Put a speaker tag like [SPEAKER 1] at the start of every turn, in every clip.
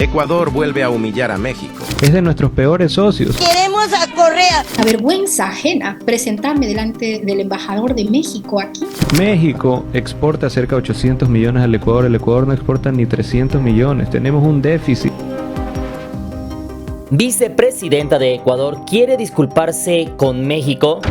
[SPEAKER 1] Ecuador vuelve a humillar a México.
[SPEAKER 2] Es de nuestros peores socios.
[SPEAKER 3] Queremos a Correa.
[SPEAKER 4] La vergüenza ajena presentarme delante del embajador de México aquí.
[SPEAKER 2] México exporta cerca de 800 millones al Ecuador. El Ecuador no exporta ni 300 millones. Tenemos un déficit.
[SPEAKER 5] Vicepresidenta de Ecuador quiere disculparse con México.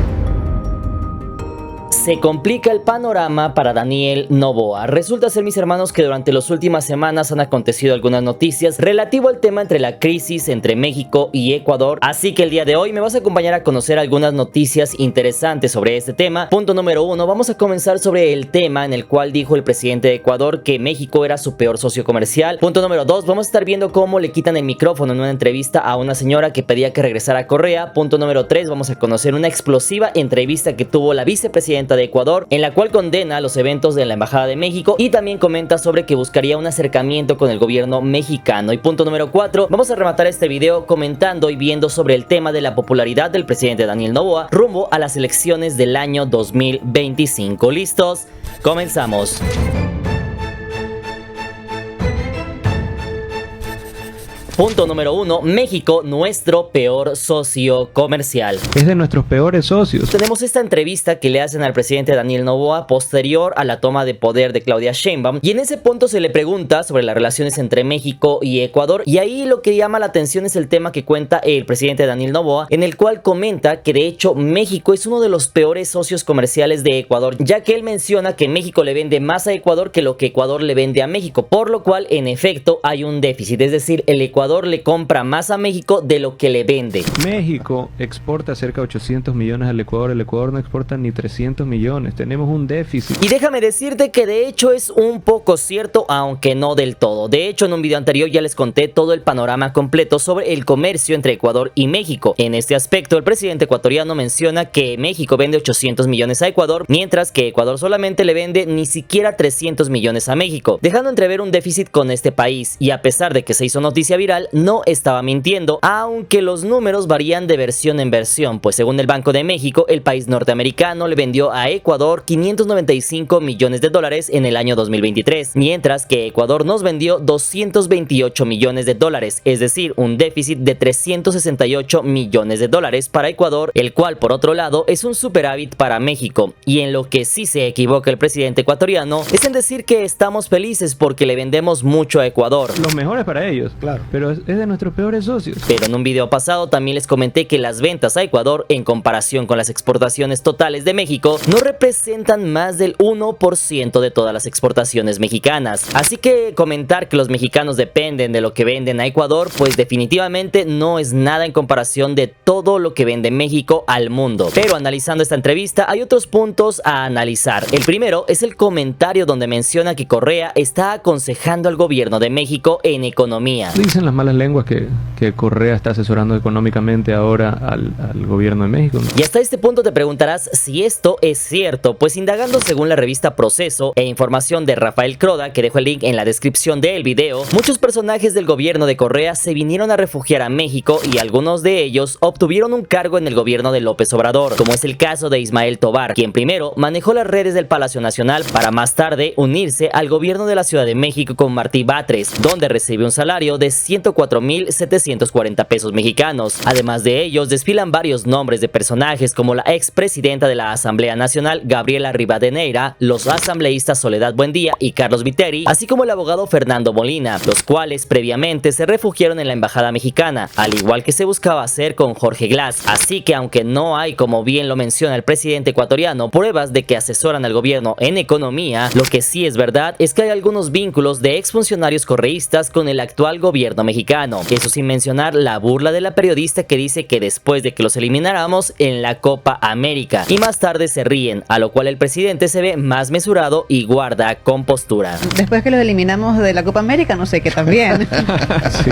[SPEAKER 5] Se complica el panorama para Daniel Noboa. Resulta ser, mis hermanos, que durante las últimas semanas han acontecido algunas noticias relativo al tema entre la crisis entre México y Ecuador. Así que el día de hoy me vas a acompañar a conocer algunas noticias interesantes sobre este tema. Punto número 1, vamos a comenzar sobre el tema en el cual dijo el presidente de Ecuador que México era su peor socio comercial. Punto número 2, vamos a estar viendo cómo le quitan el micrófono en una entrevista a una señora que pedía que regresara a Correa. Punto número 3, vamos a conocer una explosiva entrevista que tuvo la vicepresidenta de Ecuador, en la cual condena los eventos de la Embajada de México y también comenta sobre que buscaría un acercamiento con el gobierno mexicano. Y punto número 4, vamos a rematar este video comentando y viendo sobre el tema de la popularidad del presidente Daniel Noboa rumbo a las elecciones del año 2025. ¿Listos? Comenzamos. Punto número 1, México, nuestro peor socio comercial.
[SPEAKER 2] Es de nuestros peores socios.
[SPEAKER 5] Tenemos esta entrevista que le hacen al presidente Daniel Noboa posterior a la toma de poder de Claudia Sheinbaum, y en ese punto se le pregunta sobre las relaciones entre México y Ecuador, y ahí lo que llama la atención es el tema que cuenta el presidente Daniel Noboa, en el cual comenta que de hecho México es uno de los peores socios comerciales de Ecuador, ya que él menciona que México le vende más a Ecuador que lo que Ecuador le vende a México, por lo cual en efecto hay un déficit, es decir, el Ecuador le compra más a México de lo que le vende.
[SPEAKER 2] México exporta cerca de 800 millones al Ecuador. El Ecuador no exporta ni 300 millones. Tenemos un déficit.
[SPEAKER 5] Y déjame decirte que de hecho es un poco cierto, aunque no del todo. De hecho, en un video anterior ya les conté todo el panorama completo sobre el comercio entre Ecuador y México. En este aspecto, el presidente ecuatoriano menciona que México vende 800 millones a Ecuador, mientras que Ecuador solamente le vende ni siquiera 300 millones a México, dejando entrever un déficit con este país. Y a pesar de que se hizo noticia viral, no estaba mintiendo, aunque los números varían de versión en versión, pues según el Banco de México, el país norteamericano le vendió a Ecuador 595 millones de dólares en el año 2023, mientras que Ecuador nos vendió 228 millones de dólares, es decir, un déficit de 368 millones de dólares para Ecuador, el cual por otro lado es un superávit para México. Y en lo que sí se equivoca el presidente ecuatoriano es en decir que estamos felices porque le vendemos mucho a Ecuador.
[SPEAKER 2] Los mejores para ellos, claro, pero es de nuestros peores socios.
[SPEAKER 5] Pero en un video pasado también les comenté que las ventas a Ecuador en comparación con las exportaciones totales de México no representan más del 1% de todas las exportaciones mexicanas. Así que comentar que los mexicanos dependen de lo que venden a Ecuador, pues definitivamente no es nada en comparación de todo lo que vende México al mundo. Pero analizando esta entrevista hay otros puntos a analizar. El primero es el comentario donde menciona que Correa está aconsejando al gobierno de México en economía.
[SPEAKER 2] Dicen las malas lenguas que Correa está asesorando económicamente ahora al gobierno de México, ¿no?
[SPEAKER 5] Y hasta este punto te preguntarás si esto es cierto, pues indagando según la revista Proceso e información de Rafael Croda, que dejo el link en la descripción del video, muchos personajes del gobierno de Correa se vinieron a refugiar a México y algunos de ellos obtuvieron un cargo en el gobierno de López Obrador, como es el caso de Ismael Tovar, quien primero manejó las redes del Palacio Nacional para más tarde unirse al gobierno de la Ciudad de México con Martí Batres, donde recibe un salario de 104,740 pesos mexicanos. Además de ellos, desfilan varios nombres de personajes como la expresidenta de la Asamblea Nacional, Gabriela Rivadeneira, los asambleístas Soledad Buendía y Carlos Viteri, así como el abogado Fernando Molina, los cuales previamente se refugiaron en la embajada mexicana, al igual que se buscaba hacer con Jorge Glass. Así que aunque no hay, como bien lo menciona el presidente ecuatoriano, pruebas de que asesoran al gobierno en economía, lo que sí es verdad es que hay algunos vínculos de exfuncionarios correístas con el actual gobierno mexicano. Eso sin mencionar la burla de la periodista que dice que después de que los elimináramos en la Copa América, y más tarde se ríen, a lo cual el presidente se ve más mesurado y guarda compostura.
[SPEAKER 6] Después que los eliminamos de la Copa América, no sé qué también.
[SPEAKER 2] Sí.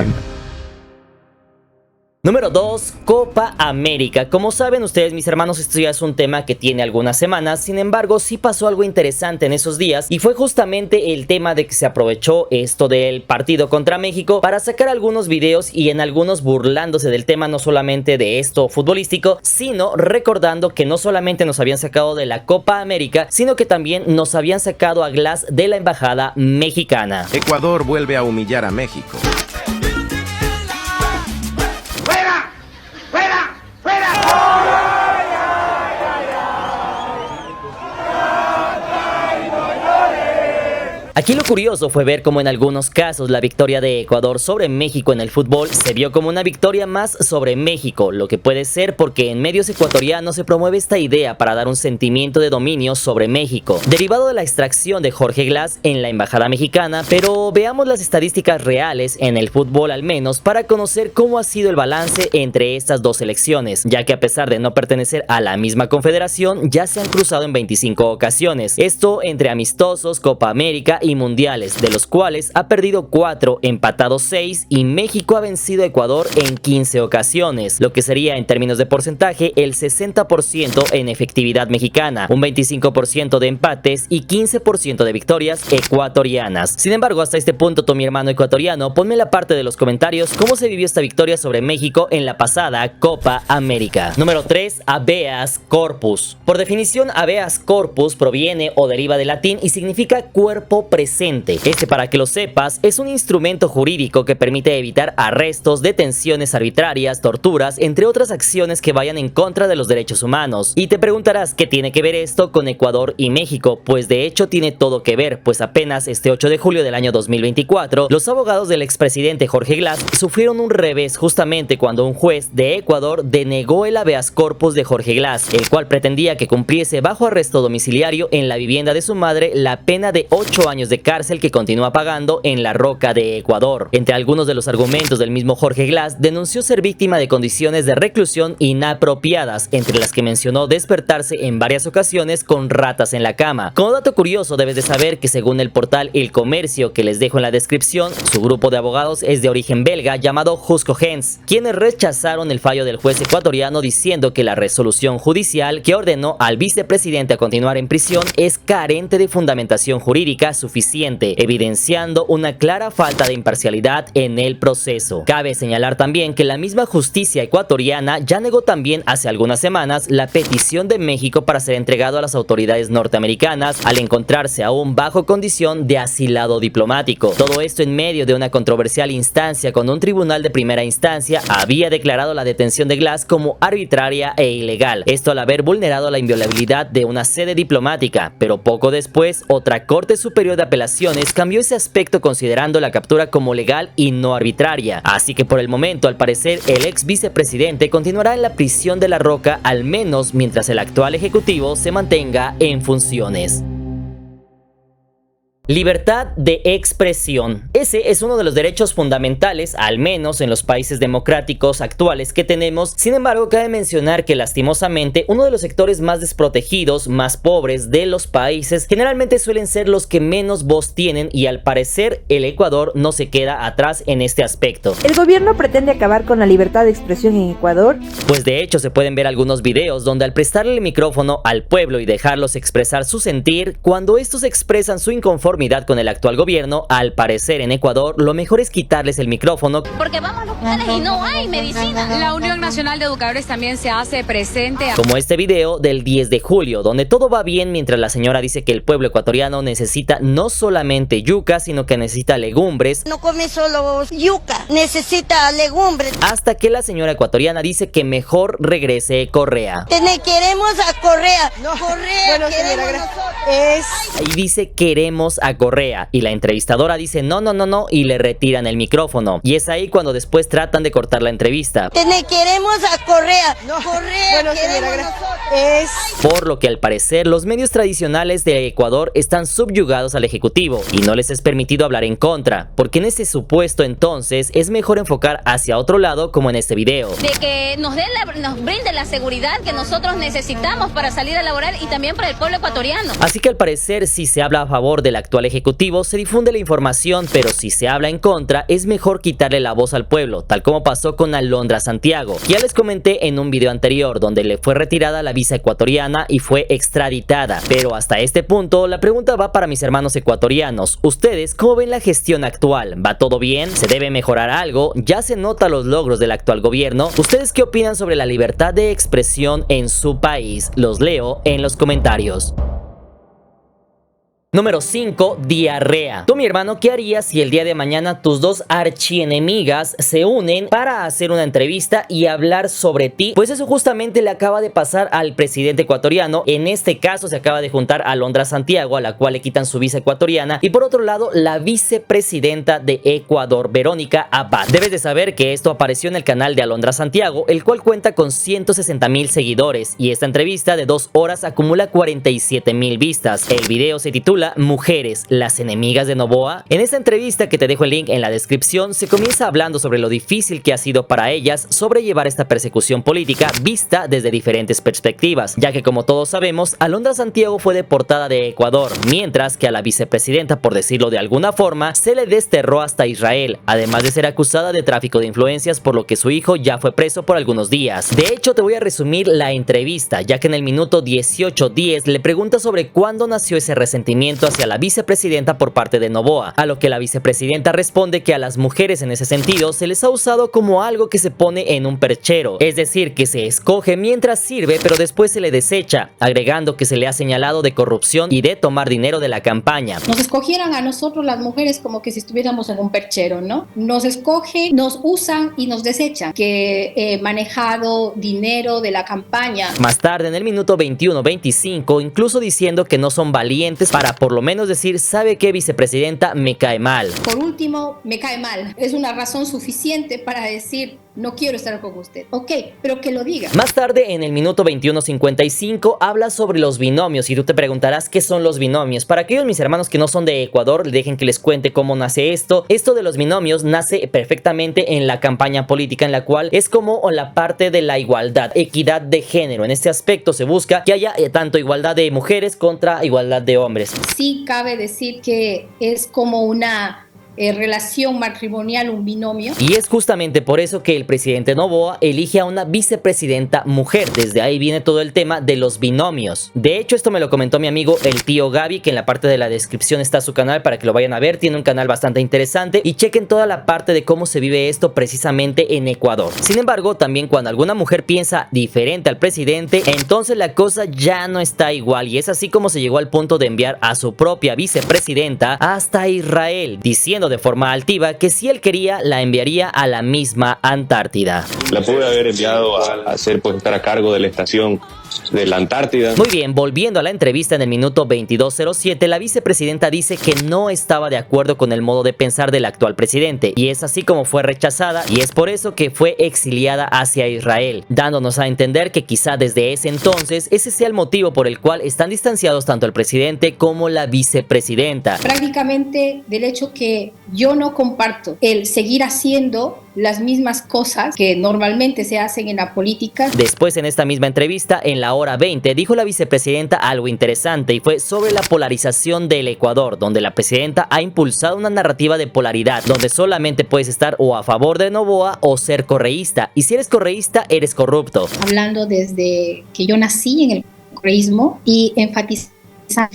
[SPEAKER 5] Número 2, Copa América. Como saben ustedes, mis hermanos, esto ya es un tema que tiene algunas semanas. Sin embargo, sí pasó algo interesante en esos días y fue justamente el tema de que se aprovechó esto del partido contra México para sacar algunos videos y en algunos burlándose del tema, no solamente de esto futbolístico, sino recordando que no solamente nos habían sacado de la Copa América, sino que también nos habían sacado a Glass de la embajada mexicana.
[SPEAKER 1] Ecuador vuelve a humillar a México.
[SPEAKER 5] Aquí lo curioso fue ver cómo en algunos casos la victoria de Ecuador sobre México en el fútbol se vio como una victoria más sobre México, lo que puede ser porque en medios ecuatorianos se promueve esta idea para dar un sentimiento de dominio sobre México, derivado de la extracción de Jorge Glass en la embajada mexicana. Pero veamos las estadísticas reales en el fútbol al menos para conocer cómo ha sido el balance entre estas dos selecciones, ya que a pesar de no pertenecer a la misma confederación ya se han cruzado en 25 ocasiones, esto entre amistosos, Copa América y mundiales, de los cuales ha perdido 4, empatado 6 y México ha vencido a Ecuador en 15 ocasiones, lo que sería en términos de porcentaje el 60% en efectividad mexicana, un 25% de empates y 15% de victorias ecuatorianas. Sin embargo, hasta este punto, tú, mi hermano ecuatoriano, ponme en la parte de los comentarios cómo se vivió esta victoria sobre México en la pasada Copa América. Número 3. Habeas corpus. Por definición, habeas corpus proviene o deriva del latín y significa cuerpo presente. Este, para que lo sepas, es un instrumento jurídico que permite evitar arrestos, detenciones arbitrarias, torturas, entre otras acciones que vayan en contra de los derechos humanos. Y te preguntarás qué tiene que ver esto con Ecuador y México. Pues de hecho tiene todo que ver, pues apenas este 8 de julio del año 2024, los abogados del expresidente Jorge Glass sufrieron un revés justamente cuando un juez de Ecuador denegó el habeas corpus de Jorge Glass, el cual pretendía que cumpliese bajo arresto domiciliario en la vivienda de su madre la pena de 8 años de cárcel que continúa pagando en La Roca de Ecuador. Entre algunos de los argumentos del mismo Jorge Glass, denunció ser víctima de condiciones de reclusión inapropiadas, entre las que mencionó despertarse en varias ocasiones con ratas en la cama. Como dato curioso, debes de saber que según el portal El Comercio, que les dejo en la descripción, su grupo de abogados es de origen belga llamado Jusco Gens, quienes rechazaron el fallo del juez ecuatoriano diciendo que la resolución judicial que ordenó al vicepresidente a continuar en prisión es carente de fundamentación jurídica suficiente, evidenciando una clara falta de imparcialidad en el proceso. Cabe señalar también que la misma justicia ecuatoriana ya negó también hace algunas semanas la petición de México para ser entregado a las autoridades norteamericanas al encontrarse aún bajo condición de asilado diplomático. Todo esto en medio de una controversial instancia con un tribunal de primera instancia había declarado la detención de Glass como arbitraria e ilegal, esto al haber vulnerado la inviolabilidad de una sede diplomática, pero poco después otra Corte Superior de Apelaciones cambió ese aspecto considerando la captura como legal y no arbitraria. Así que por el momento, al parecer, el ex vicepresidente continuará en la prisión de La Roca al menos mientras el actual ejecutivo se mantenga en funciones. Libertad de expresión. Ese es uno de los derechos fundamentales, al menos en los países democráticos actuales que tenemos. Sin embargo, cabe mencionar que lastimosamente uno de los sectores más desprotegidos, más pobres de los países, generalmente suelen ser los que menos voz tienen, y al parecer el Ecuador no se queda atrás en este aspecto.
[SPEAKER 3] ¿El gobierno pretende acabar con la libertad de expresión en Ecuador?
[SPEAKER 5] Pues de hecho se pueden ver algunos videos donde al prestarle el micrófono al pueblo y dejarlos expresar su sentir, cuando estos expresan su inconformidad con el actual gobierno, al parecer en Ecuador lo mejor es quitarles el micrófono,
[SPEAKER 7] porque vamos a los hospitales y no hay medicina.
[SPEAKER 8] La Unión Nacional de Educadores también se hace presente.
[SPEAKER 5] Como este video del 10 de julio, donde todo va bien mientras la señora dice que el pueblo ecuatoriano necesita no solamente yuca, sino que necesita legumbres.
[SPEAKER 9] No come solo yuca, necesita legumbres.
[SPEAKER 5] Hasta que la señora ecuatoriana dice que mejor regrese Correa.
[SPEAKER 9] Queremos a Correa. No. Correa,
[SPEAKER 3] bueno,
[SPEAKER 9] queremos
[SPEAKER 3] señora,
[SPEAKER 9] nosotros.
[SPEAKER 5] Y dice queremos a Correa, y la entrevistadora dice no, y le retiran el micrófono. Y es ahí cuando después tratan de cortar la entrevista.
[SPEAKER 9] Queremos a Correa. No. Correa,
[SPEAKER 3] bueno,
[SPEAKER 9] queremos
[SPEAKER 3] señora,
[SPEAKER 9] nosotros.
[SPEAKER 5] Por lo que al parecer los medios tradicionales de Ecuador están subyugados al ejecutivo y no les es permitido hablar en contra, porque en ese supuesto entonces es mejor enfocar hacia otro lado, como en este video.
[SPEAKER 7] De que nos brinden la seguridad que nosotros necesitamos para salir a laborar y también para el pueblo ecuatoriano.
[SPEAKER 5] Así que al parecer, si se habla a favor del actual ejecutivo, se difunde la información, pero si se habla en contra, es mejor quitarle la voz al pueblo, tal como pasó con Alondra Santiago. Ya les comenté en un video anterior donde le fue retirada la visa ecuatoriana y fue extraditada. Pero hasta este punto, la pregunta va para mis hermanos ecuatorianos. ¿Ustedes cómo ven la gestión actual? ¿Va todo bien? ¿Se debe mejorar algo? ¿Ya se nota los logros del actual gobierno? ¿Ustedes qué opinan sobre la libertad de expresión en su país? Los leo en los comentarios. Número 5. Diarrea. Tú, mi hermano, ¿qué harías si el día de mañana tus dos archienemigas se unen para hacer una entrevista y hablar sobre ti? Pues eso justamente le acaba de pasar al presidente ecuatoriano. En este caso se acaba de juntar a Alondra Santiago, a la cual le quitan su visa ecuatoriana, y por otro lado la vicepresidenta de Ecuador, Verónica Abad. Debes de saber que esto apareció en el canal de Alondra Santiago, el cual cuenta con 160,000 seguidores, y esta entrevista de 2 horas acumula 47,000 vistas. El video se titula Mujeres, las enemigas de Noboa. En esta entrevista, que te dejo el link en la descripción, se comienza hablando sobre lo difícil que ha sido para ellas sobrellevar esta persecución política vista desde diferentes perspectivas, ya que como todos sabemos, Alondra Santiago fue deportada de Ecuador, mientras que a la vicepresidenta, por decirlo de alguna forma, se le desterró hasta Israel, además de ser acusada de tráfico de influencias, por lo que su hijo ya fue preso por algunos días. De hecho, te voy a resumir la entrevista, ya que en el minuto 18:10 le pregunta sobre cuándo nació ese resentimiento hacia la vicepresidenta por parte de Noboa, a lo que la vicepresidenta responde que a las mujeres en ese sentido se les ha usado como algo que se pone en un perchero, es decir, que se escoge mientras sirve pero después se le desecha, agregando que se le ha señalado de corrupción y de tomar dinero de la campaña.
[SPEAKER 4] Nos escogieran a nosotros las mujeres como que si estuviéramos en un perchero, ¿no? Nos escogen, nos usan y nos desechan, que he manejado dinero de la campaña.
[SPEAKER 5] Más tarde, en el minuto 21:25, incluso diciendo que no son valientes para por lo menos decir, ¿sabe qué, vicepresidenta? Me cae mal.
[SPEAKER 4] Por último, me cae mal. Es una razón suficiente para decir, no quiero estar con usted. Ok, pero que lo diga.
[SPEAKER 5] Más tarde, en el minuto 21:55, habla sobre los binomios, y tú te preguntarás qué son los binomios. Para aquellos mis hermanos que no son de Ecuador, dejen que les cuente cómo nace esto. Esto de los binomios nace perfectamente en la campaña política, en la cual es como la parte de la igualdad, equidad de género. En este aspecto se busca que haya tanto igualdad de mujeres contra igualdad de hombres.
[SPEAKER 4] Sí cabe decir que es como una relación matrimonial, un binomio.
[SPEAKER 5] Y es justamente por eso que el presidente Noboa elige a una vicepresidenta mujer. Desde ahí viene todo el tema de los binomios. De hecho, esto me lo comentó mi amigo el tío Gaby, que en la parte de la descripción está su canal para que lo vayan a ver. Tiene un canal bastante interesante y chequen toda la parte de cómo se vive esto precisamente en Ecuador. Sin embargo, también cuando alguna mujer piensa diferente al presidente, entonces la cosa ya no está igual, y es así como se llegó al punto de enviar a su propia vicepresidenta hasta Israel, diciendo de forma altiva que si él quería la enviaría a la misma Antártida.
[SPEAKER 10] La pude haber enviado a hacer, pues, estar a cargo de la estación de la Antártida.
[SPEAKER 5] Muy bien, volviendo a la entrevista en el minuto 22:07, la vicepresidenta dice que no estaba de acuerdo con el modo de pensar del actual presidente, y es así como fue rechazada, y es por eso que fue exiliada hacia Israel, dándonos a entender que quizá desde ese entonces ese sea el motivo por el cual están distanciados tanto el presidente como la vicepresidenta.
[SPEAKER 4] Prácticamente del hecho que yo no comparto el seguir haciendo las mismas cosas que normalmente se hacen en la política.
[SPEAKER 5] Después, en esta misma entrevista, en la hora 20, dijo la vicepresidenta algo interesante, y fue sobre la polarización del Ecuador, donde la presidenta ha impulsado una narrativa de polaridad, donde solamente puedes estar o a favor de Noboa o ser correísta, y si eres correísta, eres corrupto.
[SPEAKER 4] Hablando desde que yo nací en el correísmo y enfatizando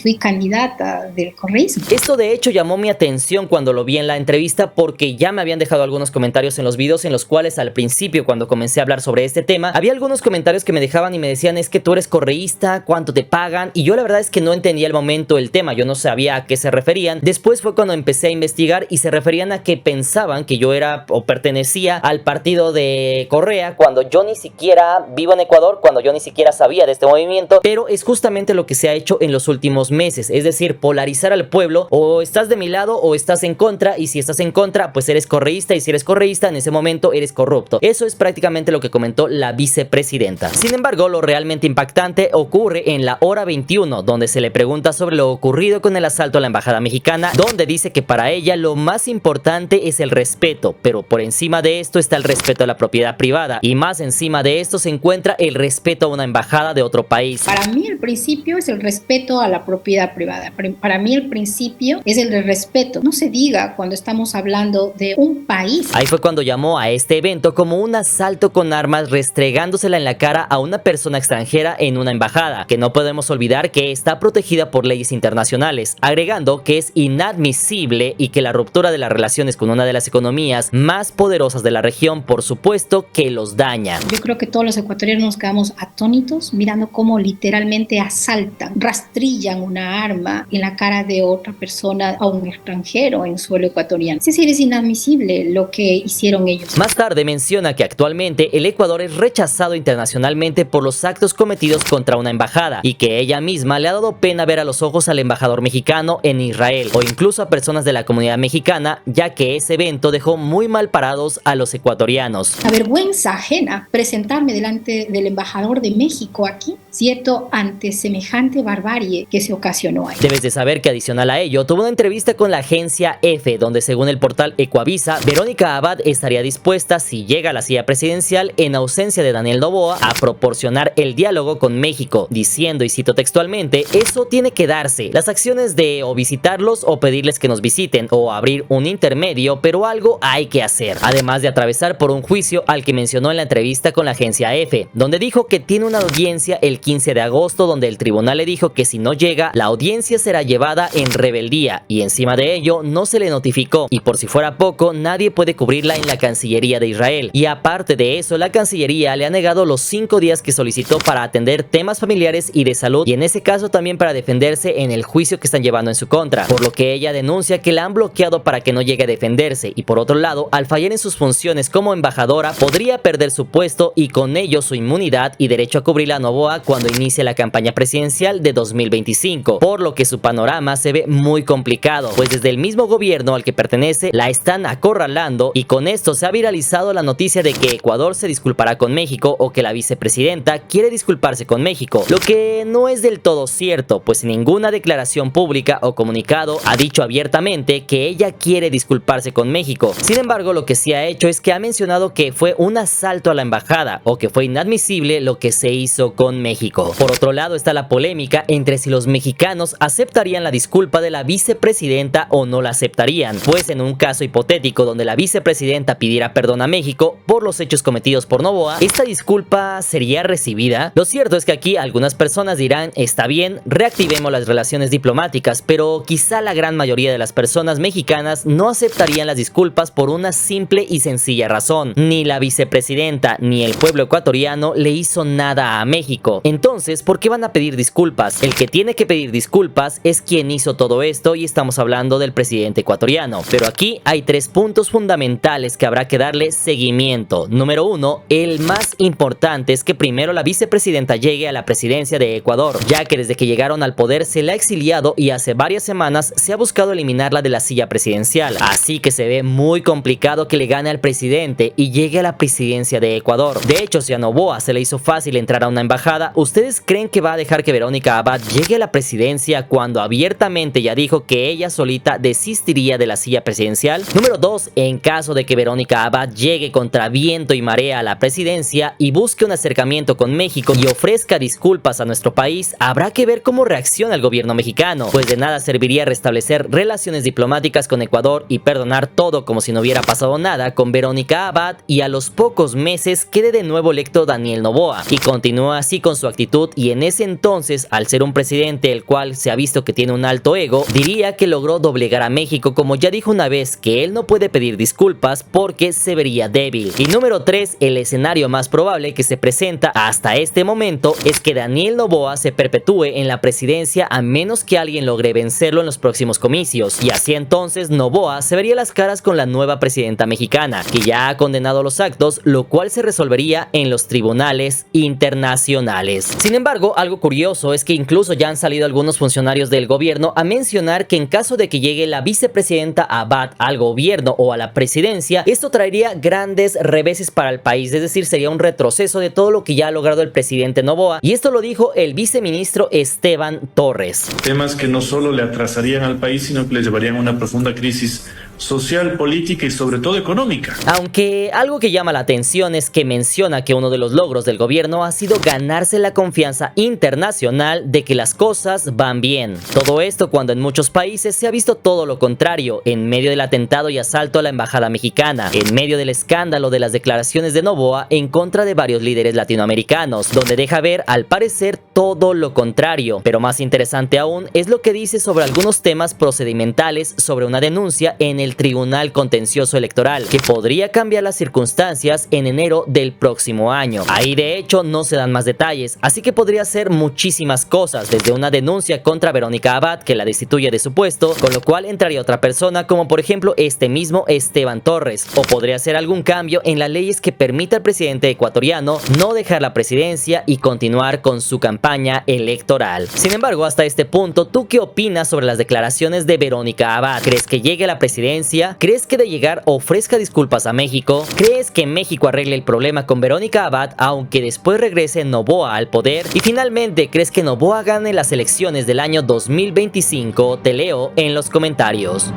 [SPEAKER 4] fui candidata del correísmo.
[SPEAKER 5] Esto de hecho llamó mi atención cuando lo vi en la entrevista, porque ya me habían dejado algunos comentarios en los videos en los cuales al principio, cuando comencé a hablar sobre este tema, había algunos comentarios que me dejaban y me decían, es que tú eres correísta, ¿cuánto te pagan? Y yo la verdad es que no entendía al momento el tema, yo no sabía a qué se referían. Después fue cuando empecé a investigar y se referían a que pensaban que yo era o pertenecía al partido de Correa, cuando yo ni siquiera vivo en Ecuador, cuando yo ni siquiera sabía de este movimiento. Pero es justamente lo que se ha hecho en los últimos meses, es decir, polarizar al pueblo, o estás de mi lado o estás en contra, y si estás en contra pues eres correísta, y si eres correísta en ese momento eres corrupto. Eso es prácticamente lo que comentó la vicepresidenta. Sin embargo, lo realmente impactante ocurre en la hora 21, donde se le pregunta sobre lo ocurrido con el asalto a la embajada mexicana, donde dice que para ella lo más importante es el respeto, pero por encima de esto está el respeto a la propiedad privada, y más encima de esto se encuentra el respeto a una embajada de otro país.
[SPEAKER 4] Para mí el principio es el respeto a la propiedad privada. Para mí el principio es el de respeto. No se diga cuando estamos hablando de un país.
[SPEAKER 5] Ahí fue cuando llamó a este evento como un asalto con armas, restregándosela en la cara a una persona extranjera en una embajada, que no podemos olvidar que está protegida por leyes internacionales, agregando que es inadmisible y que la ruptura de las relaciones con una de las economías más poderosas de la región, por supuesto, que los daña.
[SPEAKER 4] Yo creo que todos los ecuatorianos nos quedamos atónitos mirando cómo literalmente asaltan, rastrillan gatillan una arma en la cara de otra persona, a un extranjero en suelo ecuatoriano. Es decir, es inadmisible lo que hicieron ellos.
[SPEAKER 5] Más tarde menciona que actualmente el Ecuador es rechazado internacionalmente por los actos cometidos contra una embajada y que ella misma le ha dado pena ver a los ojos al embajador mexicano en Israel o incluso a personas de la comunidad mexicana, ya que ese evento dejó muy mal parados a los ecuatorianos.
[SPEAKER 4] A vergüenza ajena presentarme delante del embajador de México aquí, ¿cierto?, ante semejante barbarie que se ocasionó ahí.
[SPEAKER 5] Debes de saber que adicional a ello tuvo una entrevista con la agencia EFE, donde según el portal Ecuavisa, Verónica Abad estaría dispuesta, si llega a la silla presidencial en ausencia de Daniel Noboa, a proporcionar el diálogo con México, diciendo, y cito textualmente, eso tiene que darse, las acciones de o visitarlos o pedirles que nos visiten o abrir un intermedio, pero algo hay que hacer, además de atravesar por un juicio al que mencionó en la entrevista con la agencia EFE, donde dijo que tiene una audiencia el 15 de agosto donde el tribunal le dijo que si no llega, la audiencia será llevada en rebeldía y encima de ello no se le notificó y por si fuera poco, nadie puede cubrirla en la Cancillería de Israel y aparte de eso, la Cancillería le ha negado los 5 días que solicitó para atender temas familiares y de salud y en ese caso también para defenderse en el juicio que están llevando en su contra, por lo que ella denuncia que la han bloqueado para que no llegue a defenderse y por otro lado, al fallar en sus funciones como embajadora, podría perder su puesto y con ello su inmunidad y derecho a cubrir a Noboa cuando inicie la campaña presidencial de 2025, por lo que su panorama se ve muy complicado, pues desde el mismo gobierno al que pertenece la están acorralando y con esto se ha viralizado la noticia de que Ecuador se disculpará con México o que la vicepresidenta quiere disculparse con México, lo que no es del todo cierto, pues en ninguna declaración pública o comunicado ha dicho abiertamente que ella quiere disculparse con México. Sin embargo, lo que sí ha hecho es que ha mencionado que fue un asalto a la embajada o que fue inadmisible lo que se hizo con México. Por otro lado está la polémica entre si los mexicanos aceptarían la disculpa de la vicepresidenta o no la aceptarían, pues en un caso hipotético donde la vicepresidenta pidiera perdón a México por los hechos cometidos por Noboa, ¿esta disculpa sería recibida? Lo cierto es que aquí algunas personas dirán, está bien, reactivemos las relaciones diplomáticas, pero quizá la gran mayoría de las personas mexicanas no aceptarían las disculpas por una simple y sencilla razón. Ni la vicepresidenta ni el pueblo ecuatoriano le hizo nada a México. Entonces, ¿por qué van a pedir disculpas? El que tiene que pedir disculpas es quien hizo todo esto y estamos hablando del presidente ecuatoriano. Pero aquí hay 3 puntos fundamentales que habrá que darle seguimiento. Número 1, el más importante es que primero la vicepresidenta llegue a la presidencia de Ecuador, ya que desde que llegaron al poder se le ha exiliado y hace varias semanas se ha buscado eliminarla de la silla presidencial. Así que se ve muy complicado que le gane al presidente y llegue a la presidencia de Ecuador. De hecho, si a Noboa se le hizo fácil entrar a una embajada, ¿ustedes creen que va a dejar que Verónica Abad llegue a la presidencia cuando abiertamente ya dijo que ella solita desistiría de la silla presidencial? Número 2, en caso de que Verónica Abad llegue contra viento y marea a la presidencia y busque un acercamiento con México y ofrezca disculpas a nuestro país, habrá que ver cómo reacciona el gobierno mexicano, pues de nada serviría restablecer relaciones diplomáticas con Ecuador y perdonar todo como si no hubiera pasado nada con Verónica Abad y a los pocos meses quede de nuevo electo Daniel Noboa y continúa así con su actitud y en ese entonces, al ser un presidente el cual se ha visto que tiene un alto ego, diría que logró doblegar a México, como ya dijo una vez que él no puede pedir disculpas porque se vería débil. Y número 3, el escenario más probable que se presenta hasta este momento es que Daniel Noboa se perpetúe en la presidencia a menos que alguien logre vencerlo en los próximos comicios y así entonces Noboa se vería las caras con la nueva presidenta mexicana, que ya ha condenado los actos, lo cual se resolvería en los tribunales internacionales. Sin embargo, algo curioso es que incluso ya han salido algunos funcionarios del gobierno a mencionar que en caso de que llegue la vicepresidenta Abad al gobierno o a la presidencia, esto traería grandes reveses para el país, es decir, sería un retroceso de todo lo que ya ha logrado el presidente Noboa, y esto lo dijo el viceministro Esteban Torres.
[SPEAKER 11] Temas que no solo le atrasarían al país, sino que le llevarían a una profunda crisis social, política y sobre todo económica.
[SPEAKER 5] Aunque algo que llama la atención es que menciona que uno de los logros del gobierno ha sido ganarse la confianza internacional de que las cosas van bien. Todo esto cuando en muchos países se ha visto todo lo contrario, en medio del atentado y asalto a la embajada mexicana, en medio del escándalo de las declaraciones de Noboa en contra de varios líderes latinoamericanos, donde deja ver al parecer todo lo contrario. Pero más interesante aún es lo que dice sobre algunos temas procedimentales sobre una denuncia en el el Tribunal Contencioso Electoral, que podría cambiar las circunstancias en enero del próximo año. Ahí de hecho no se dan más detalles, así que podría ser muchísimas cosas, desde una denuncia contra Verónica Abad que la destituye de su puesto, con lo cual entraría otra persona como por ejemplo este mismo Esteban Torres, o podría ser algún cambio en las leyes que permita al presidente ecuatoriano no dejar la presidencia y continuar con su campaña electoral. Sin embargo, hasta este punto, ¿tú qué opinas sobre las declaraciones de Verónica Abad? ¿Crees que llegue a la presidencia? ¿Crees que de llegar ofrezca disculpas a México? ¿Crees que México arregle el problema con Verónica Abad aunque después regrese Noboa al poder? Y finalmente, ¿crees que Noboa gane las elecciones del año 2025? Te leo en los comentarios.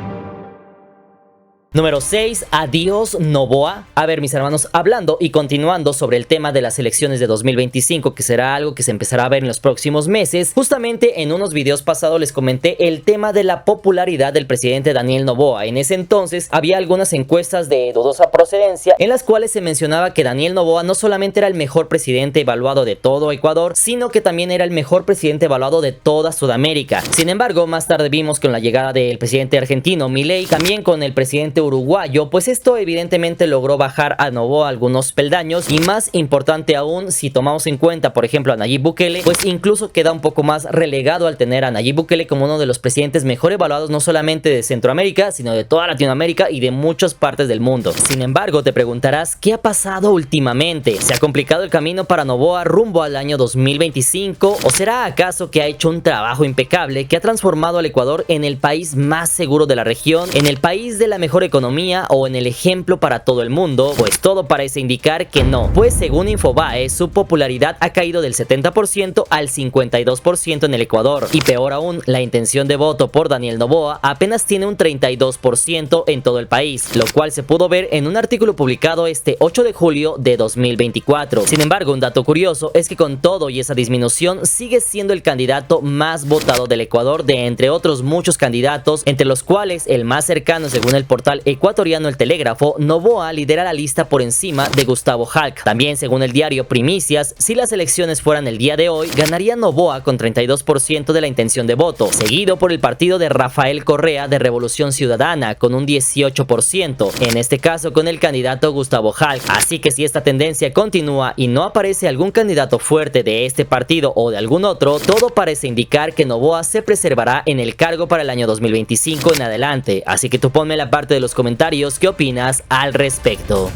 [SPEAKER 5] Número 6. Adiós Noboa. A ver, mis hermanos, hablando y continuando sobre el tema de las elecciones de 2025, que será algo que se empezará a ver en los próximos meses, justamente en unos videos pasados les comenté el tema de la popularidad del presidente Daniel Noboa. En ese entonces había algunas encuestas de dudosa procedencia en las cuales se mencionaba que Daniel Noboa no solamente era el mejor presidente evaluado de todo Ecuador, sino que también era el mejor presidente evaluado de toda Sudamérica. Sin embargo, más tarde vimos con la llegada del presidente argentino Milei, también con el presidente uruguayo, pues esto evidentemente logró bajar a Noboa algunos peldaños, y más importante aún, si tomamos en cuenta por ejemplo a Nayib Bukele, pues incluso queda un poco más relegado al tener a Nayib Bukele como uno de los presidentes mejor evaluados no solamente de Centroamérica, sino de toda Latinoamérica y de muchas partes del mundo. Sin embargo, te preguntarás, ¿qué ha pasado últimamente? ¿Se ha complicado el camino para Noboa rumbo al año 2025? ¿O será acaso que ha hecho un trabajo impecable que ha transformado al Ecuador en el país más seguro de la región, en el país de la mejor economía o en el ejemplo para todo el mundo? Pues todo parece indicar que no, pues según Infobae, su popularidad ha caído del 70% al 52% en el Ecuador, y peor aún, la intención de voto por Daniel Noboa apenas tiene un 32% en todo el país, lo cual se pudo ver en un artículo publicado este 8 de julio de 2024. Sin embargo, un dato curioso es que con todo y esa disminución sigue siendo el candidato más votado del Ecuador de entre otros muchos candidatos, entre los cuales el más cercano según el portal ecuatoriano El Telégrafo, Noboa lidera la lista por encima de Gustavo Halk. También según el diario Primicias, si las elecciones fueran el día de hoy, ganaría Noboa con 32% de la intención de voto, seguido por el partido de Rafael Correa de Revolución Ciudadana con un 18%, en este caso con el candidato Gustavo Halk. Así que si esta tendencia continúa y no aparece algún candidato fuerte de este partido o de algún otro, todo parece indicar que Noboa se preservará en el cargo para el año 2025 en adelante. Así que tú ponme en la parte de los comentarios qué opinas al respecto.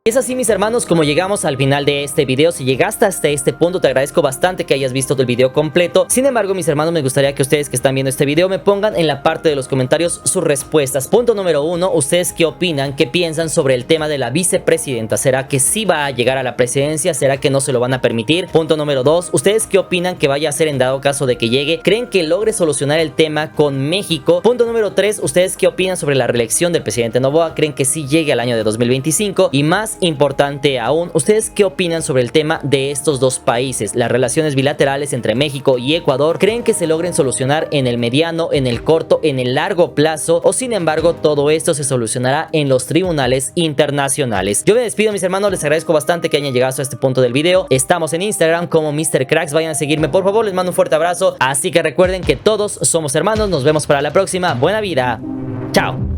[SPEAKER 5] Es así, mis hermanos, como llegamos al final de este video. Si llegaste hasta este punto, te agradezco bastante que hayas visto el video completo. Sin embargo, mis hermanos, me gustaría que ustedes que están viendo este video me pongan en la parte de los comentarios sus respuestas. Punto número 1, ¿ustedes qué opinan? ¿Qué piensan sobre el tema de la vicepresidenta? ¿Será que sí va a llegar a la presidencia? ¿Será que no se lo van a permitir? Punto número 2, ¿ustedes qué opinan que vaya a ser en dado caso de que llegue? ¿Creen que logre solucionar el tema con México? Punto número 3, ¿ustedes qué opinan sobre la reelección del presidente Noboa? ¿Creen que sí llegue al año de 2025? Y más importante aún, ¿ustedes qué opinan sobre el tema de estos dos países? Las relaciones bilaterales entre México y Ecuador, ¿creen que se logren solucionar en el mediano, en el corto, en el largo plazo? ¿O sin embargo todo esto se solucionará en los tribunales internacionales? Yo me despido, mis hermanos, les agradezco bastante que hayan llegado hasta este punto del video. Estamos en Instagram como Mr. Cracks, vayan a seguirme por favor, les mando un fuerte abrazo. Así que recuerden que todos somos hermanos, nos vemos para la próxima. Buena vida, chao.